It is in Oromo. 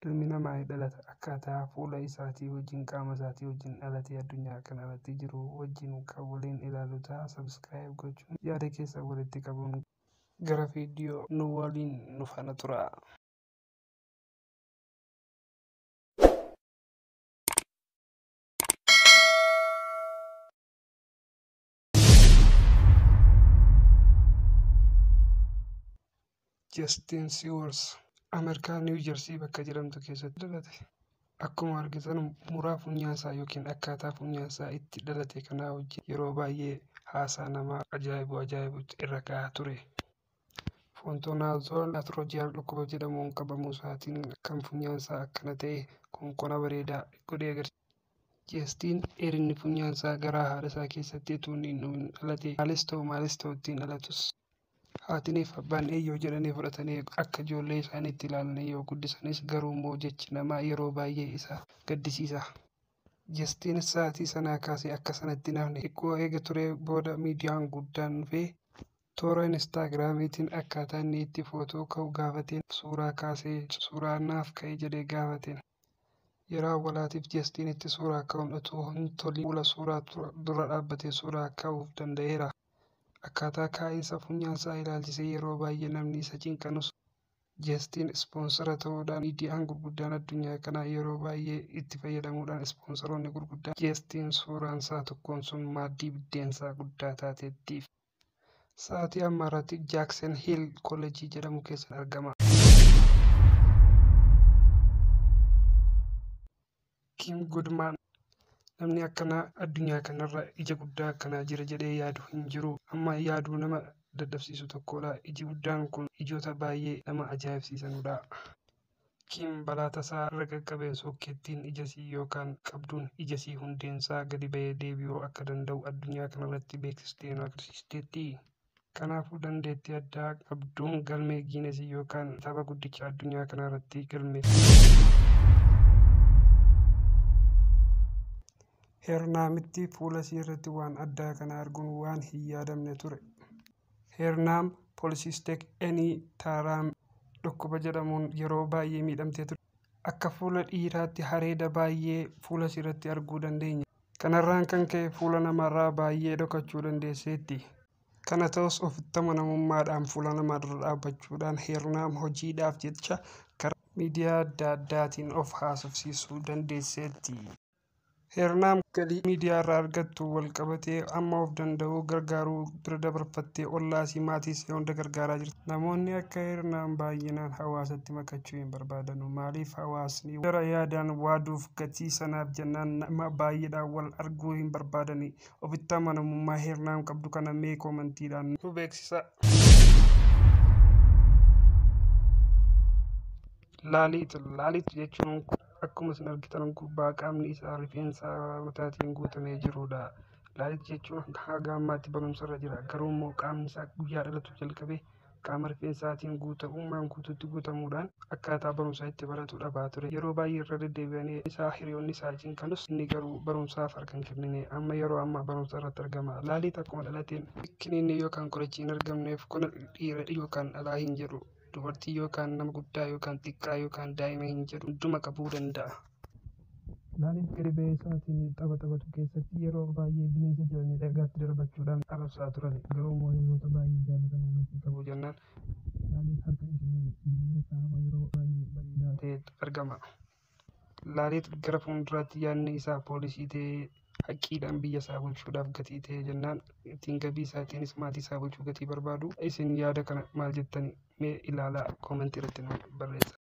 ilmi namaa dhalata akkaataa fuula isaatii wajjin qaama isaatii wajjin dhalatee addunyaa kanarratti jiru wajjin kan waliin ilaalu ta'a. Subscribe gochuun yaada keessa walitti qabuun gara viidiyoo nu waliin nu faana tura. Justin Sewers Ameerikaa Niw Jersii bakka jedhamtu keessatti dhalate. Akkuma argitan muraa funyaasaa yookiin akkaataa funyaasaa itti dhalate kanaa wajjin yeroo baay'ee haasaa nama ajaa'ibutti irra ka'aa ture. Fontonaazol Atroojiyaan dhukkuba jedhamuun qabamuu isaatiin kan funyaasaa akkana ta'e konkona bareedaa godhee agarsiisa. Justin dheerinni funyaasaa garaa haadha isaa keessatti utuu hin dhalate maalis ta'u ittiin dhalatus haatiniif abbaan eeyyoo jedhanii fudhatanii akka ijoollee isaaniitti ilaalan yoo guddisanis garuu immoo jechi namaa yeroo baay'ee isa gaddisiisa. Justin sa'aatii sanaa kaasee akka sanatti nafne xiqqoo eega ture booda miidiyaan guddaan dhufee toora Instaagiraamiitiin akkaataa inni itti footoo ka'u gaafateen suuraa kaasee suuraa naaf ka'e jedhee gaafateen. Yeroo awwaalaatiif Justin itti suuraa ka'uun utuu hin toliin fuula suuraa dura dhaabbatee suuraa ka'uuf danda'eera. Akkaataa kaa'insa funyaasaa ilaalchisee yeroo baay'ee namni isa cinqanus Justin ispoonsara ta'uudhaan miidiyaan gurguddaan addunyaa kanaa yeroo baay'ee itti fayyadamuudhaan ispoonsaroonni gurguddaan Justin suuraan isaa tokkoon sun maaddii biddeensaa guddaa taateettiif. Sa'aatii ammaa irratti Jackson Hill Kolleejjii jedhamu keessa argama. Kim Goodman namni akkanaa addunyaa kanarra ija guddaa akkanaa jira jedhee yaadu hin jiru. Amma yaaduu nama dadhabsiisu tokkodha. Iji guddaan kun ijoota baay'ee nama ajaa'ibsiisanudha. Kim balaa tasaa irra qaqqabee sookkeettiin ijasii yookaan qabduun ijasii hundeensaa gadi ba'ee deebi'uu akka danda'u addunyaa kanarratti beeksistee nu agarsiisteetti. Kanaafuu dandeettii addaa qabduun galmee Giinesii yookaan tapha guddicha addunyaa kanarratti galmeeffame. Hernaamitti fuula isii irratti waan addaa kana arguun waan hin yaadamne ture. Hernaam pooliisistek eenii taaraam dhukkuba jedhamuun yeroo baay'ee miidhamtee ture. Akka fuula dhiiraatti hareeda baay'ee fuula isii irratti arguu dandeenya. Kanarraan kan ka'e fuula namarraa baay'ee dhokachuu dandeesseetti. Kana ta'us ofitti amanamummaadhaan fuula namaa dura dhaabbachuudhaan Hernaam hojiidhaaf jecha karaa miidiyaa adda addaatiin of haasofsiisuu dandeesseetti. Hernaam galii miidiyaa irraa argattu wal qabatee amma of danda'uu gargaaruu bira dabarfattee ollaasii maatii ishee hunda gargaaraa jirti. Namoonni akka Hernaam baay'inaan hawaasatti makachuu hin barbaadanu. Maaliif hawaasni gara yaadaan waaduuf gatii sanaaf jennaan nama baay'eedhaan wal arguu hin barbaadani. Ofitti amanamummaa Hernaam qabdu kana mee koomantiidhaan nu beeksisa. Laaliit jechuun akkuma isin argitan gubbaa qaamni isaa rifeensa mataatiin guutamee jirudha. Laaliit jechuun haga ammaatti barumsarra jira. Garuu immoo qaamni isaa guyyaa dhalatu jalqabee qaama rifeensaatiin guutamummaan guutuutti guutamuudhaan akkaataa barumsaa itti baratu dhabaa ture. Yeroo baay'ee irra deddeebi'anii isaa hiriyoonni isaa cinqanus inni garuu barumsaaf harka hin kennine. Amma yeroo ammaa barumsa irratti argama. Laaliit akkuma dhalateen kiniinni yookaan qorichi hin argamneef kun dhiira yookaan dhalaa hin jedhu. Dubartii yookaan nama guddaa yookaan xiqqaa yookaan daa'ima hin jedhu hunduma qabuu danda'a. Laaliit gadi ba'ee isaatiin tapha taphatu keessatti yeroo baay'ee bineensa jedhanii dhagaatti darbachuudhaan arrabsaa turan. Garuu immoo namoota baay'ee jaallatan gatii qabu jennaan Laaliit harka bineensa yeroo baay'ee bareedaa ta'etu argama. Laaliit gara fuulduraatti yaadni isaa poolisii ta'ee haqqiidhaan biyya isaa bulchuudhaaf gatii ta'e jennaan ittiin gabii isaatiinis maatii isaa bulchuu gatii barbaadu. Isin yaada kana maal jettanii mee ilaalaa koomentii irratti nu barreessaa.